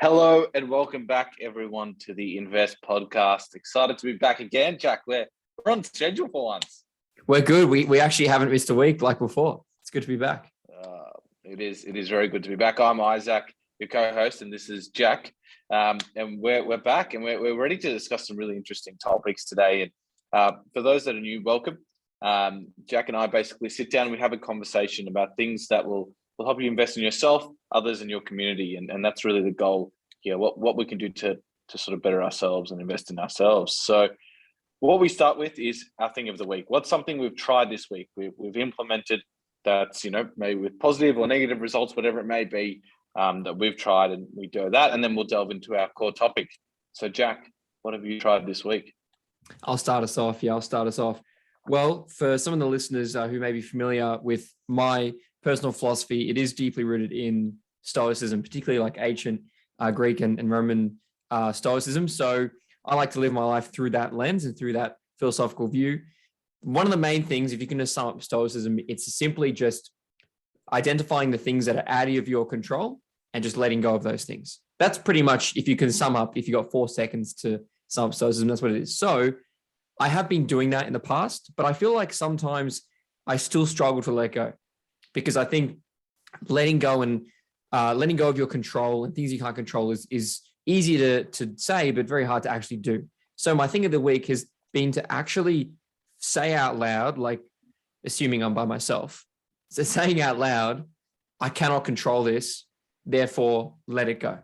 Hello and welcome back, everyone, to the Invest podcast. Excited to be back again, Jack. We're on schedule for once. We're good. We actually haven't missed a week like before. It's good to be back. It is very good to be back. I'm Isaac, your co-host, and this is Jack. And we're back, and we're ready to discuss some really interesting topics today. And for those that are new, welcome. Jack and I basically sit down and we have a conversation about things that will help you invest in yourself, others, in your community, and that's really the goal here. What we can do to sort of better ourselves and invest in ourselves. So what we start with is our thing of the week. What's something we've tried this week? We've implemented that's, maybe with positive or negative results, whatever it may be, that we've tried, and we do that, and then we'll delve into our core topic. So Jack, what have you tried this week? I'll start us off. Well, for some of the listeners who may be familiar with my personal philosophy, it is deeply rooted in Stoicism, particularly like ancient Greek and Roman Stoicism. So I like to live my life through that lens and through that philosophical view. One of the main things, if you can just sum up Stoicism, it's simply just identifying the things that are out of your control and just letting go of those things. That's pretty much, if you can sum up, if you got 4 seconds to sum up Stoicism, that's what it is. So I have been doing that in the past, but I feel like sometimes I still struggle to let go, because I think letting go of your control and things you can't control is easy to say, but very hard to actually do. So my thing of the week has been to actually say out loud, like assuming I'm by myself. So saying out loud, I cannot control this, therefore let it go,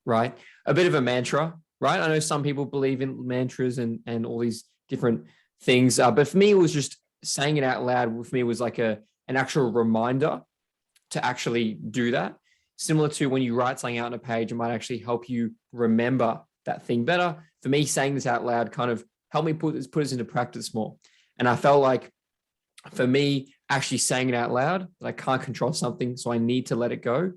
right? A bit of a mantra, right? I know some people believe in mantras and all these different things, but for me, it was just saying it out loud. For me, it was like an actual reminder to actually do that. Similar to when you write something out on a page, it might actually help you remember that thing better. For me, saying this out loud kind of helped me put this into practice more. And I felt like for me, actually saying it out loud, that I can't control something, so I need to let it go,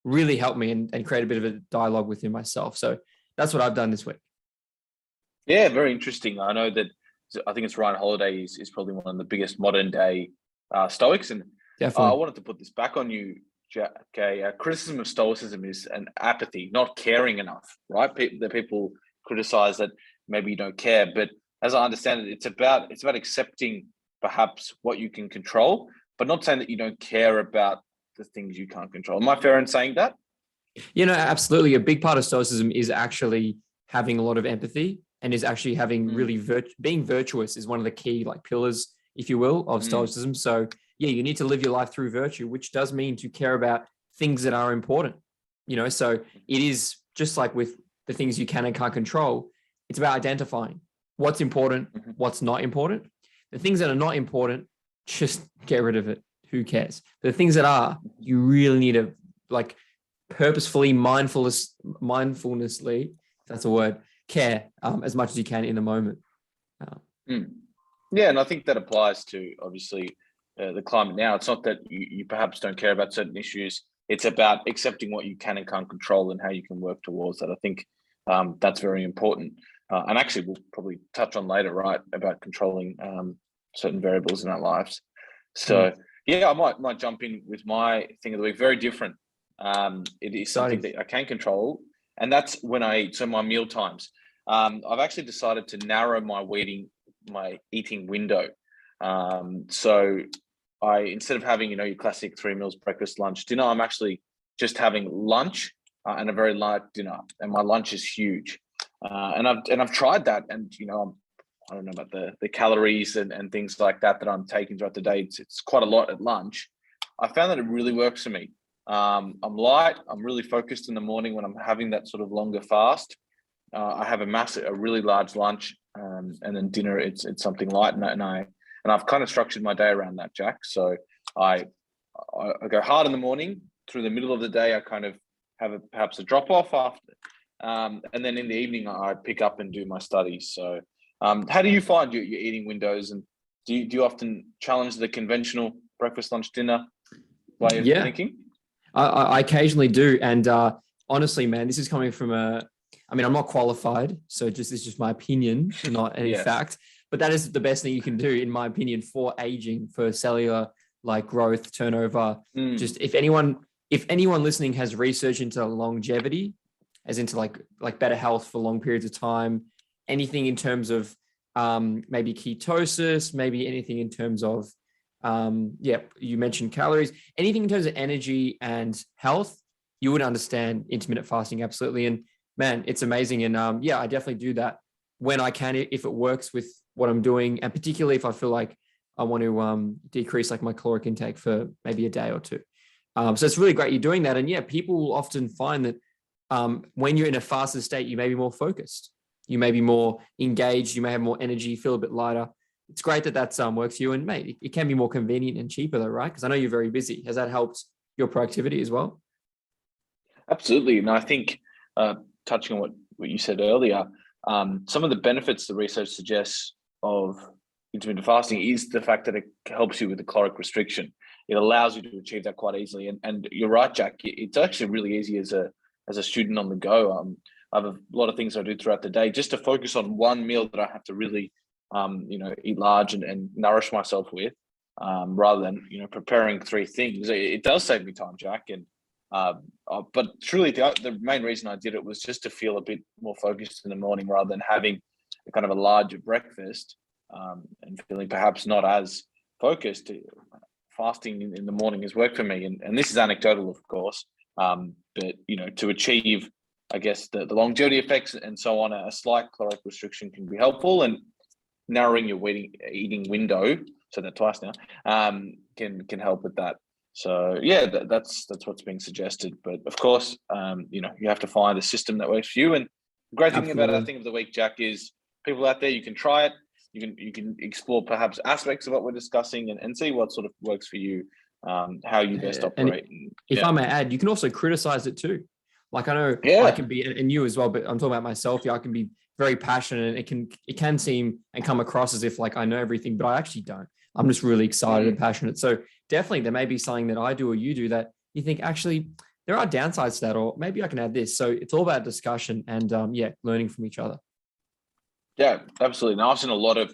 really helped me and create a bit of a dialogue within myself. So that's what I've done this week. Yeah, very interesting. I know that I think it's Ryan Holiday is probably one of the biggest modern day Stoics. And Definitely. I wanted to put this back on you, Jack. Criticism of Stoicism is an apathy, not caring enough, right? The people criticize that maybe you don't care, but as I understand it, it's about accepting perhaps what you can control, but not saying that you don't care about the things you can't control. Am I fair in saying that? Absolutely. A big part of Stoicism is actually having a lot of empathy, and is actually having really being virtuous is one of the key pillars, if you will, of Stoicism. So yeah, you need to live your life through virtue, which does mean to care about things that are important, so it is just like with the things you can and can't control. It's about identifying what's important, what's not important. The things that are not important, just get rid of it. Who cares? The things that are, you really need to purposefully, mindfulnessly, if that's a word, care as much as you can in the moment. Yeah, and I think that applies to obviously the climate now. It's not that you perhaps don't care about certain issues. It's about accepting what you can and can't control and how you can work towards that. I think that's very important. And actually, we'll probably touch on later, right, about controlling certain variables in our lives. So yeah, I might jump in with my thing of the week. Very different. It is something that I can control, and that's when I eat. So my meal times. I've actually decided to narrow my eating window. So I, instead of having, your classic 3 meals, breakfast, lunch, dinner, I'm actually just having lunch and a very light dinner. And my lunch is huge. And I've tried that, and, I don't know about the calories and things like that I'm taking throughout the day. It's quite a lot at lunch. I found that it really works for me. I'm light. I'm really focused in the morning when I'm having that sort of longer fast. I have a really large lunch, and then dinner. It's something light, and I've kind of structured my day around that, Jack. So I go hard in the morning. Through the middle of the day, I kind of have perhaps a drop off after, and then in the evening I pick up and do my studies. So how do you find your eating windows, and do you often challenge the conventional breakfast, lunch, dinner way of thinking? I occasionally do, and honestly, man, this is coming from I'm not qualified, so this is just my opinion, not any fact. But that is the best thing you can do, in my opinion, for aging, for cellular growth, turnover. Just if anyone listening has research into longevity, as into like better health for long periods of time? Anything in terms of maybe ketosis, maybe anything in terms of you mentioned calories, anything in terms of energy and health, you would understand intermittent fasting absolutely. And man, it's amazing. And I definitely do that when I can, if it works with what I'm doing, and particularly if I feel like I want to decrease like my caloric intake for maybe a day or two. So it's really great you're doing that. And people will often find that when you're in a fasted state, you may be more focused, you may be more engaged, you may have more energy, feel a bit lighter. It's great that that works for you. And mate, it can be more convenient and cheaper though, right? Because I know you're very busy. Has that helped your productivity as well? Absolutely. And I think touching on what you said earlier, some of the benefits the research suggests of intermittent fasting is the fact that it helps you with the caloric restriction. It allows you to achieve that quite easily. And you're right, Jack. It's actually really easy as a student on the go. I have a lot of things I do throughout the day just to focus on one meal that I have to really, eat large and nourish myself with, rather than preparing three things. It does save me time, Jack. And but truly, the main reason I did it was just to feel a bit more focused in the morning rather than having a kind of a larger breakfast and feeling perhaps not as focused. Fasting in the morning has worked for me, and this is anecdotal, of course. But to achieve, I guess, the longevity effects and so on, a slight caloric restriction can be helpful, and narrowing your eating window, so that twice now, can help with that. So that's what's being suggested. But of course, you have to find a system that works for you. And the great thing about our thing of the week, Jack, is people out there, you can try it. You can explore perhaps aspects of what we're discussing and see what sort of works for you, how you best operate. And if I may add, you can also criticize it too. Like I know I can be, and you as well, but I'm talking about myself. I can be very passionate, and it can seem and come across as if like I know everything, but I actually don't. I'm just really excited and passionate. So definitely there may be something that I do or you do that you think actually there are downsides to that, or maybe I can add this. So it's all about discussion and learning from each other. Yeah, absolutely. Now I've seen a lot of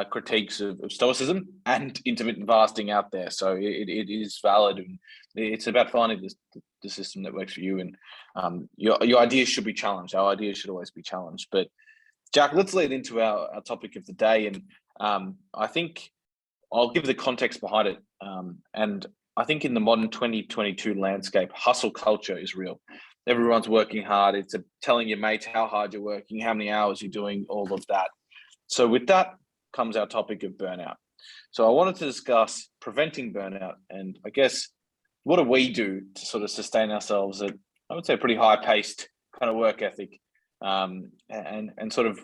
critiques of stoicism and intermittent fasting out there. So it is valid, and it's about finding the system that works for you. And your ideas should be challenged. Our ideas should always be challenged. But Jack, let's lead into our topic of the day. And I think I'll give the context behind it. And I think in the modern 2022 landscape, hustle culture is real. Everyone's working hard. It's telling your mates how hard you're working, how many hours you're doing, all of that. So with that comes our topic of burnout. So I wanted to discuss preventing burnout, and I guess what do we do to sort of sustain ourselves at, I would say, a pretty high-paced kind of work ethic, and sort of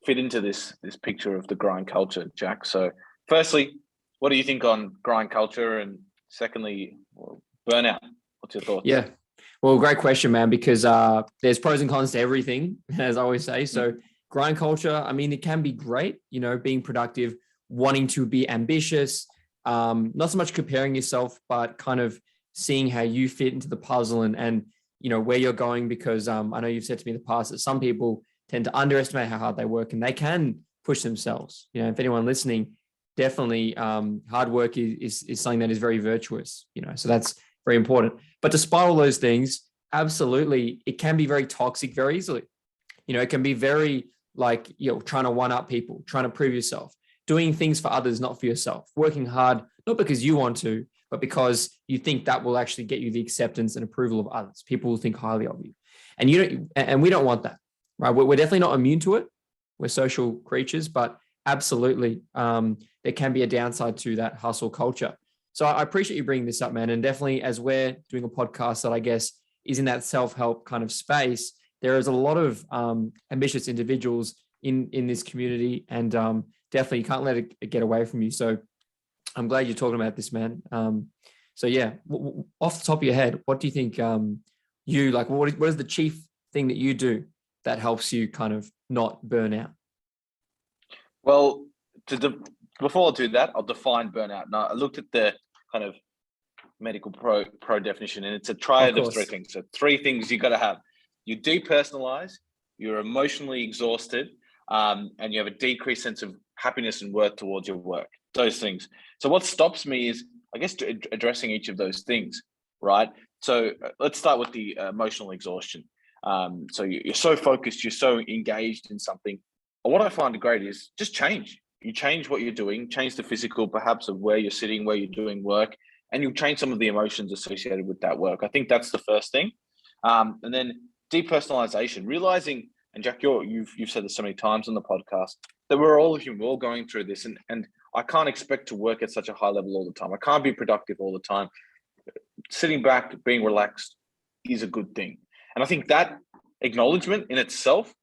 fit into this picture of the grind culture, Jack. So firstly, what do you think on grind culture, and secondly, burnout? What's your thoughts? Yeah. Well, great question, man, because there's pros and cons to everything, as I always say. So grind culture, I mean, it can be great, being productive, wanting to be ambitious, not so much comparing yourself, but kind of seeing how you fit into the puzzle and where you're going. Because I know you've said to me in the past that some people tend to underestimate how hard they work, and they can push themselves. If anyone listening, definitely hard work is something that is very virtuous, so that's very important. But despite all those things, absolutely, it can be very toxic very easily. It can be very like, trying to one up people, trying to prove yourself, doing things for others, not for yourself, working hard, not because you want to, but because you think that will actually get you the acceptance and approval of others. People will think highly of you. And we don't want that, right? We're definitely not immune to it. We're social creatures, but absolutely, there can be a downside to that hustle culture. So I appreciate you bringing this up, man. And definitely, as we're doing a podcast that I guess is in that self-help kind of space, there is a lot of ambitious individuals in this community, and definitely you can't let it get away from you. So I'm glad you're talking about this, man. So yeah, off the top of your head, what do you think what is the chief thing that you do that helps you kind of not burn out? Well, before I do that, I'll define burnout. Now, I looked at the kind of medical pro definition, and it's a triad of three things. So three things you got to have. You depersonalize, you're emotionally exhausted, and you have a decreased sense of happiness and worth towards your work. Those things. So what stops me is, I guess, addressing each of those things, right? So let's start with the emotional exhaustion. So you're so focused, you're so engaged in something. What I find great is just change. You change what you're doing, change the physical perhaps of where you're sitting, where you're doing work, and you'll change some of the emotions associated with that work. I think that's the first thing. And then depersonalization, realizing, and Jack, you've said this so many times on the podcast, that we're all human, we're all going through this, and I can't expect to work at such a high level all the time. I can't be productive all the time. Sitting back, being relaxed is a good thing. And I think that acknowledgement in itself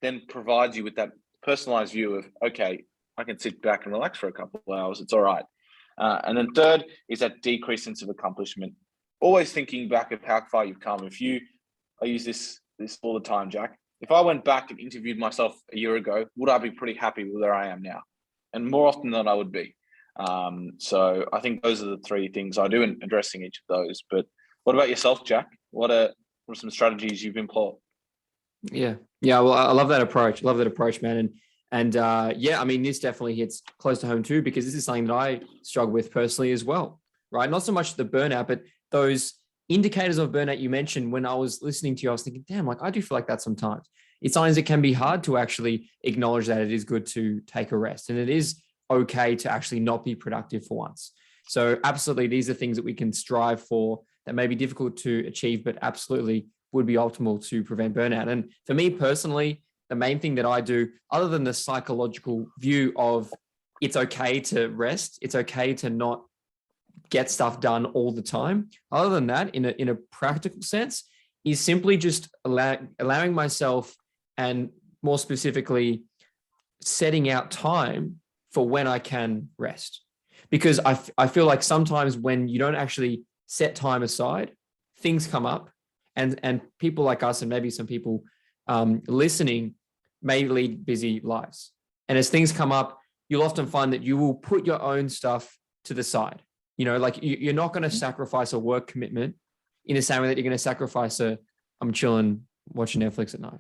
then provides you with that personalized view of, okay, I can sit back and relax for a couple of hours. It's all right. And then third is that decreased sense of accomplishment. Always thinking back of how far you've come. I use this all the time, Jack. If I went back and interviewed myself a year ago, would I be pretty happy with where I am now? And more often than I would be. So I think those are the three things I do in addressing each of those. But what about yourself, Jack? What are some strategies you've employed? Yeah. Well, I love that approach. Man. And yeah, I mean, this definitely hits close to home too, because this is something that I struggle with personally as well, right? Not so much the burnout, but those indicators of burnout you mentioned. When I was listening to you, I was thinking, damn, like I do feel like that sometimes. It's signs it can be hard to actually acknowledge that it is good to take a rest, and it is okay to actually not be productive for once. So absolutely, these are things that we can strive for that may be difficult to achieve, but absolutely would be optimal to prevent burnout. And for me personally, the main thing that I do, other than the psychological view of it's okay to rest, it's okay to not get stuff done all the time. Other than that, in a practical sense, is simply just allowing myself, and more specifically, setting out time for when I can rest. Because I feel like sometimes when you don't actually set time aside, things come up, and people like us, and maybe some people listening, may lead busy lives. And as things come up, you'll often find that you will put your own stuff to the side. Like you're not going to sacrifice a work commitment in the same way that you're going to sacrifice I'm chilling, watching Netflix at night,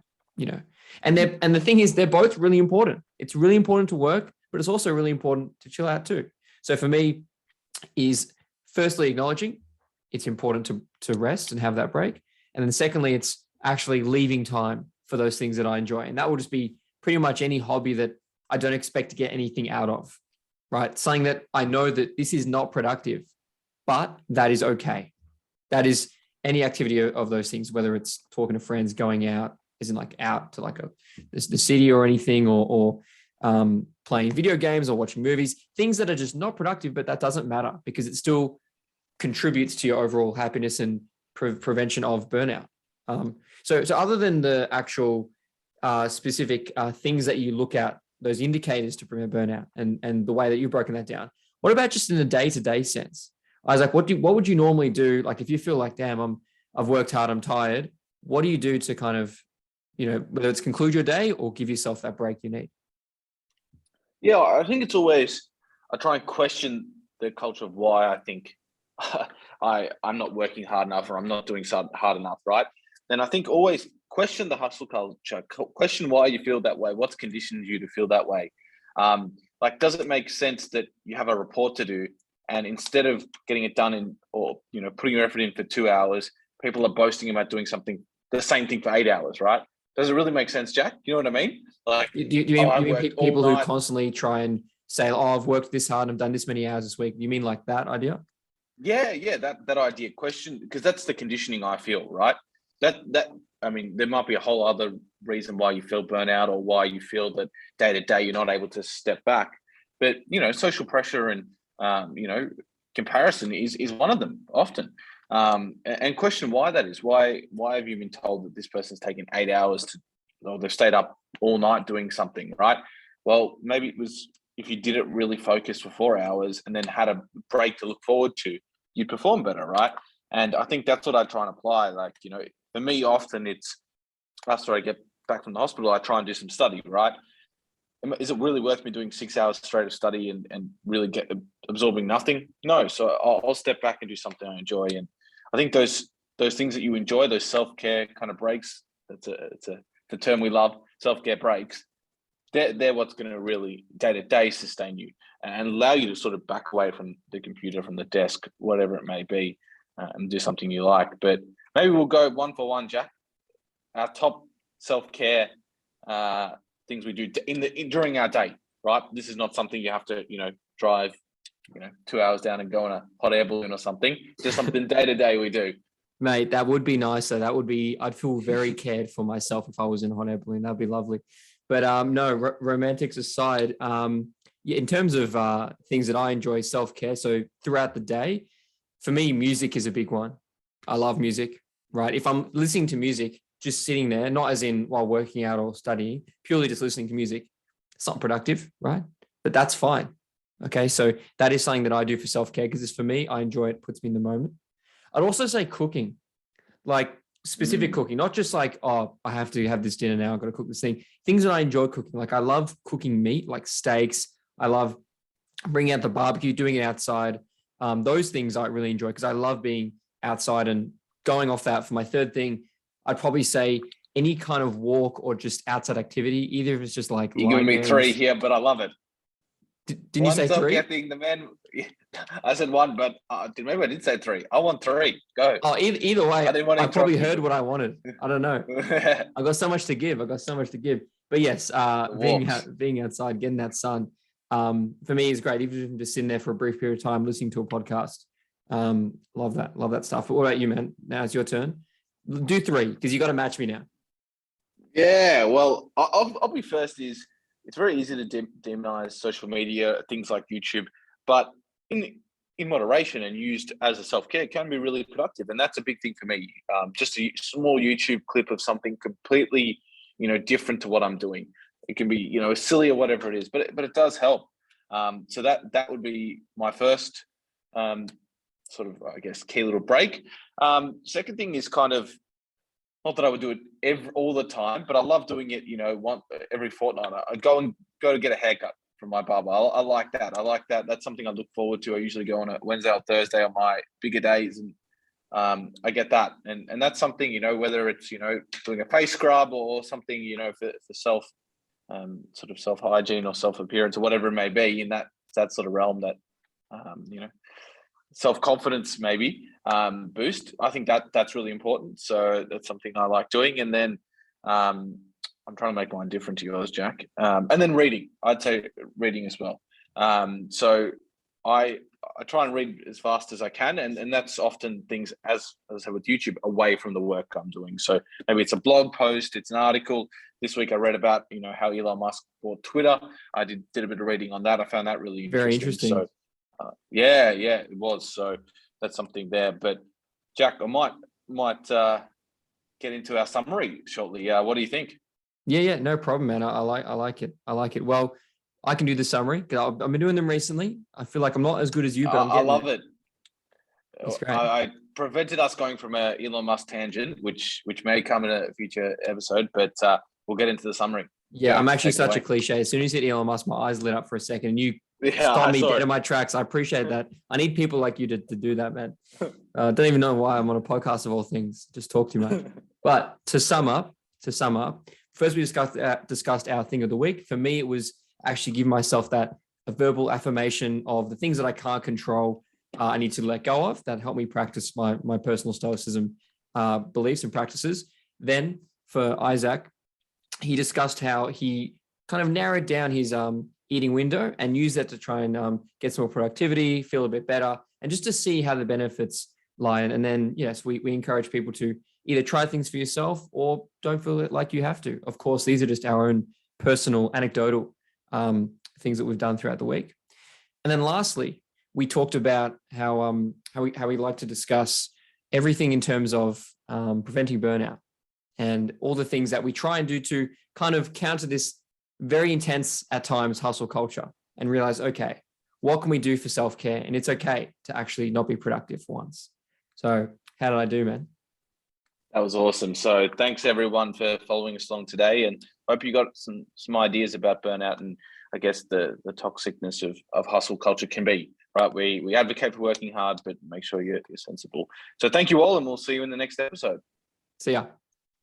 And the thing is, they're both really important. It's really important to work, but it's also really important to chill out too. So for me, is firstly acknowledging it's important to rest and have that break. And then secondly, it's actually leaving time for those things that I enjoy. And that will just be pretty much any hobby that I don't expect to get anything out of, right? Something that I know that this is not productive, but that is okay. That is any activity of those things, whether it's talking to friends, going out, isn't like out to like the city or anything, or playing video games or watching movies, things that are just not productive, but that doesn't matter because it still contributes to your overall happiness and prevention of burnout. So other than the actual specific things that you look at, those indicators to prevent burnout, and the way that you've broken that down, what about just in a day-to-day sense? I was like, what would you normally do? Like if you feel like, damn, I've worked hard, I'm tired. What do you do to kind of, whether it's conclude your day or give yourself that break you need? Yeah, I think it's always, I try and question the culture of why I think I'm not working hard enough, or I'm not doing hard enough, right? Then I think always question the hustle culture, question why you feel that way, what's conditioned you to feel that way. Like, does it make sense that you have a report to do, and instead of getting it done putting your effort in for 2 hours, people are boasting about doing the same thing for 8 hours, right? Does it really make sense, Jack? You know what I mean? Like, do you mean people who constantly try and say, "Oh, I've worked this hard, I've done this many hours this week"? You mean like that idea? Yeah, that idea. Question, because that's the conditioning I feel, right? That I mean, there might be a whole other reason why you feel burnout, or why you feel that day to day you're not able to step back. But social pressure and comparison is one of them often. And question why that is. Why have you been told that this person's taken 8 hours or they've stayed up all night doing something, right? Well, maybe it was, if you did it really focused for 4 hours and then had a break to look forward to, you'd perform better, right? And I think that's what I try and apply. Like, for me, often it's after I get back from the hospital, I try and do some study, right? Is it really worth me doing 6 hours straight of study and really absorbing nothing? No. So I'll step back and do something I enjoy. And I think those things that you enjoy, those self-care kind of breaks, it's the term we love, self-care breaks, they're what's going to really day-to-day sustain you and allow you to sort of back away from the computer, from the desk, whatever it may be, and do something you like. But maybe we'll go one for one, Jack. our top self-care things we do during our day, right? This is not something you have to, drive, 2 hours down and go on a hot air balloon or something. Just something day to day we do. Mate, that would be nicer. I'd feel very cared for myself if I was in a hot air balloon. That'd be lovely. But no, romantics aside, in terms of things that I enjoy, self-care. So throughout the day, for me, music is a big one. I love music, right? If I'm listening to music, just sitting there, not as in while working out or studying, purely just listening to music, it's not productive, right? But that's fine. Okay. So that is something that I do for self-care because it's for me, I enjoy it, puts me in the moment. I'd also say cooking, like specific cooking, not just like, oh, I have to have this dinner now. I've got to cook this thing. Things that I enjoy cooking. Like I love cooking meat, like steaks. I love bringing out the barbecue, doing it outside. Those things I really enjoy because I love being outside. And going off that, for my third thing, I'd probably say any kind of walk or just outside activity, either if it's just like you're giving me 3 here, but I love it. Didn't you say 3? Getting the man. I said 1, but maybe I did say 3. I want 3. Go. Oh, either way, I probably heard what I wanted. I don't know. I got so much to give. But yes, being outside, getting that sun, for me is great. Even just sitting there for a brief period of time, listening to a podcast. Love that stuff. But what about you, man? Now it's your turn. Do 3 because you got to match me now. Yeah, well, I'll be first. It's very easy to demonize social media, things like YouTube, but in moderation and used as a self-care can be really productive. And that's a big thing for me. Just a small YouTube clip of something completely, different to what I'm doing. It can be, silly or whatever it is, but it does help. So that would be my first sort of, I guess, key little break. Second thing is kind of, not that I would do it all the time, but I love doing it, every fortnight. I go to get a haircut from my barber. I like that. That's something I look forward to. I usually go on a Wednesday or Thursday on my bigger days. And I get that. And that's something, whether it's, doing a face scrub or something, for self, sort of self-hygiene or self-appearance or whatever it may be in that sort of realm that, self-confidence maybe boost. I think that's really important. So that's something I like doing. And then I'm trying to make mine different to yours, Jack. And then reading. I'd say reading as well. So I try and read as fast as I can, and that's often things as I said with YouTube, away from the work I'm doing. So maybe it's a blog post, it's an article. This week I read about how Elon Musk bought Twitter. I did a bit of reading on that. I found that really very interesting. So yeah, it was. So that's something there. But Jack, I might get into our summary shortly. What do you think? Yeah, no problem, man. I like it. Well, I can do the summary because I've been doing them recently. I feel like I'm not as good as you, but I love it. That's great. I prevented us going from a Elon Musk tangent, which may come in a future episode, but we'll get into the summary. Yeah, I'm actually such a cliche. As soon as you said Elon Musk, my eyes lit up for a second. And you stopped me dead in my tracks. I appreciate that. I need people like you to do that, man. Don't even know why I'm on a podcast of all things. Just talk too much. But to sum up, first we discussed our thing of the week. For me, it was actually give myself a verbal affirmation of the things that I can't control. I need to let go of that help me practice my personal stoicism beliefs and practices. Then for Isaac, he discussed how he kind of narrowed down his eating window and used that to try and get some more productivity, feel a bit better, and just to see how the benefits lie. And then, yes, we encourage people to either try things for yourself or don't feel like you have to. Of course, these are just our own personal anecdotal things that we've done throughout the week. And then lastly, we talked about how we like to discuss everything in terms of preventing burnout and all the things that we try and do to kind of counter this very intense at times hustle culture and realize, okay, what can we do for self-care? And it's okay to actually not be productive for once. So how did I do, man? That was awesome. So thanks everyone for following us along today, and hope you got some ideas about burnout and I guess the toxicness of hustle culture can be, right? We advocate for working hard, but make sure you're sensible. So thank you all, and we'll see you in the next episode. See ya.